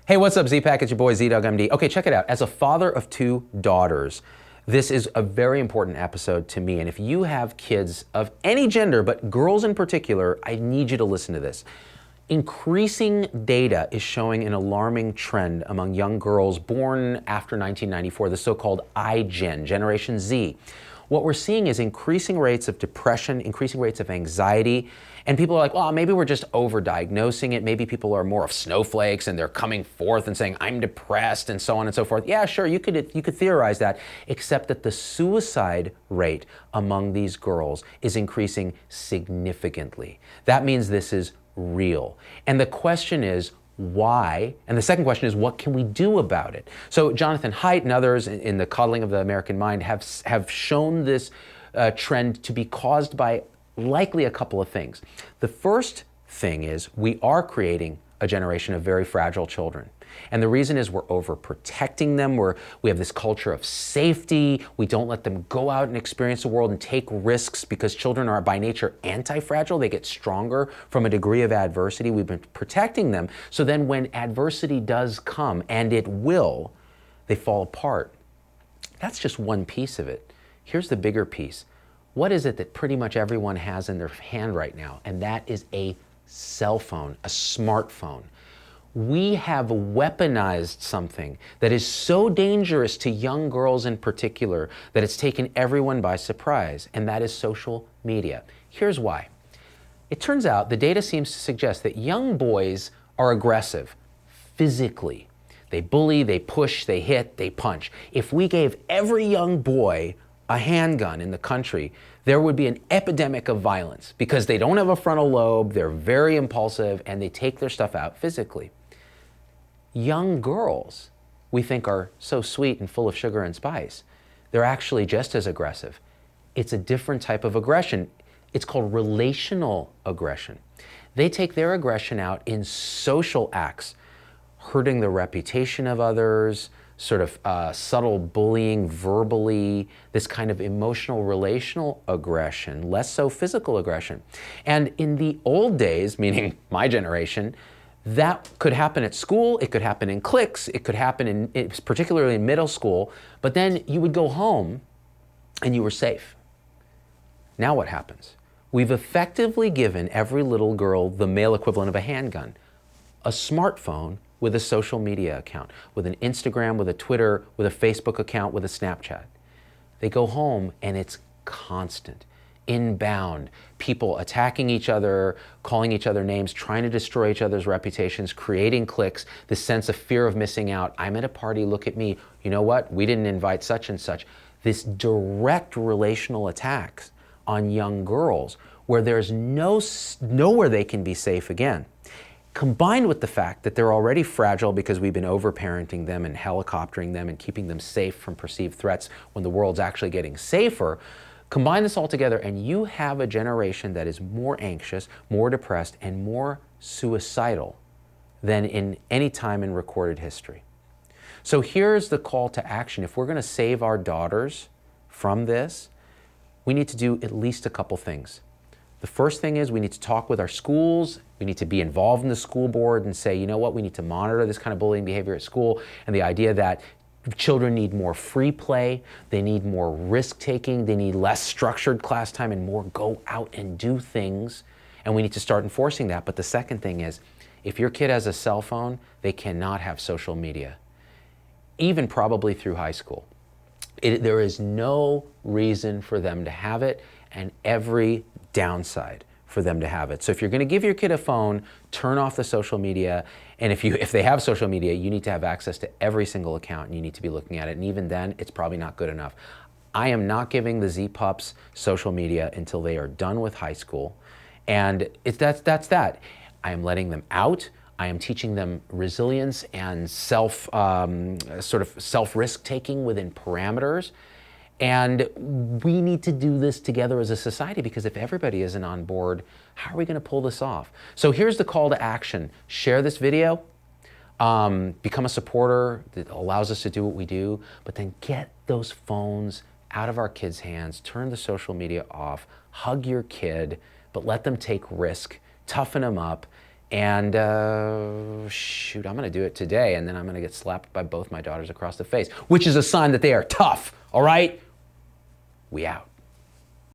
Hey, what's up, Z-Pack? It's your boy, Z-Dog-MD. Okay, check it out. As a father of two daughters, this is a very important episode to me. And if you have kids of any gender, but girls in particular, I need you to listen to this. Increasing data is showing an alarming trend among young girls born after 1994, the so-called iGen, Generation Z. What we're seeing is increasing rates of depression, increasing rates of anxiety, and people are like, well, maybe we're just overdiagnosing it. Maybe people are more of snowflakes and they're coming forth and saying, I'm depressed and so on and so forth. Yeah, sure, you could theorize that, except that the suicide rate among these girls is increasing significantly. That means this is real. And the question is, why? And the second question is, what can we do about it? So Jonathan Haidt and others in the Coddling of the American Mind have shown this trend to be caused by likely a couple of things. The first thing is we are creating a generation of very fragile children. And the reason is we're overprotecting them. We have this culture of safety. We don't let them go out and experience the world and take risks because children are by nature anti-fragile. They get stronger from a degree of adversity. We've been protecting them. So then when adversity does come, and it will, they fall apart. That's just one piece of it. Here's the bigger piece. What is it that pretty much everyone has in their hand right now? And that is a cell phone, a smartphone. We have weaponized something that is so dangerous to young girls in particular that it's taken everyone by surprise, and that is social media. Here's why. It turns out the data seems to suggest that young boys are aggressive physically. They bully, they push, they hit, they punch. If we gave every young boy a handgun in the country, there would be an epidemic of violence because they don't have a frontal lobe, they're very impulsive, and they take their stuff out physically. Young girls, we think, are so sweet and full of sugar and spice. They're actually just as aggressive. It's a different type of aggression. It's called relational aggression. They take their aggression out in social acts, hurting the reputation of others, sort of subtle bullying verbally, this kind of emotional relational aggression, less so physical aggression. And in the old days, meaning my generation, that could happen at school, it could happen in cliques, it could happen particularly in middle school, but then you would go home and you were safe. Now what happens? We've effectively given every little girl the male equivalent of a handgun, a smartphone with a social media account, with an Instagram, with a Twitter, with a Facebook account, with a Snapchat. They go home and it's constant. Inbound, people attacking each other, calling each other names, trying to destroy each other's reputations, creating cliques, this sense of fear of missing out. I'm at a party, look at me. You know what? We didn't invite such and such. This direct relational attacks on young girls where there's nowhere they can be safe again. Combined with the fact that they're already fragile because we've been overparenting them and helicoptering them and keeping them safe from perceived threats when the world's actually getting safer, combine this all together and you have a generation that is more anxious, more depressed, and more suicidal than in any time in recorded history. So here's the call to action. If we're going to save our daughters from this, we need to do at least a couple things. The first thing is we need to talk with our schools. We need to be involved in the school board and say, you know what, we need to monitor this kind of bullying behavior at school, and the idea that children need more free play, they need more risk-taking, they need less structured class time and more go out and do things, and we need to start enforcing that. But the second thing is, if your kid has a cell phone, they cannot have social media, even probably through high school. There is no reason for them to have it, and every downside for them to have it. So if you're going to give your kid a phone, turn off the social media. And if they have social media, you need to have access to every single account and you need to be looking at it. And even then, it's probably not good enough. I am not giving the Z-Pups social media until they are done with high school. And that's that. I am letting them out. I am teaching them resilience and self-risk taking within parameters. And we need to do this together as a society, because if everybody isn't on board, how are we going to pull this off? So here's the call to action. Share this video, become a supporter that allows us to do what we do, but then get those phones out of our kids' hands, turn the social media off, hug your kid, but let them take risk, toughen them up, And shoot, I'm gonna do it today, and then I'm gonna get slapped by both my daughters across the face, which is a sign that they are tough, all right? We out.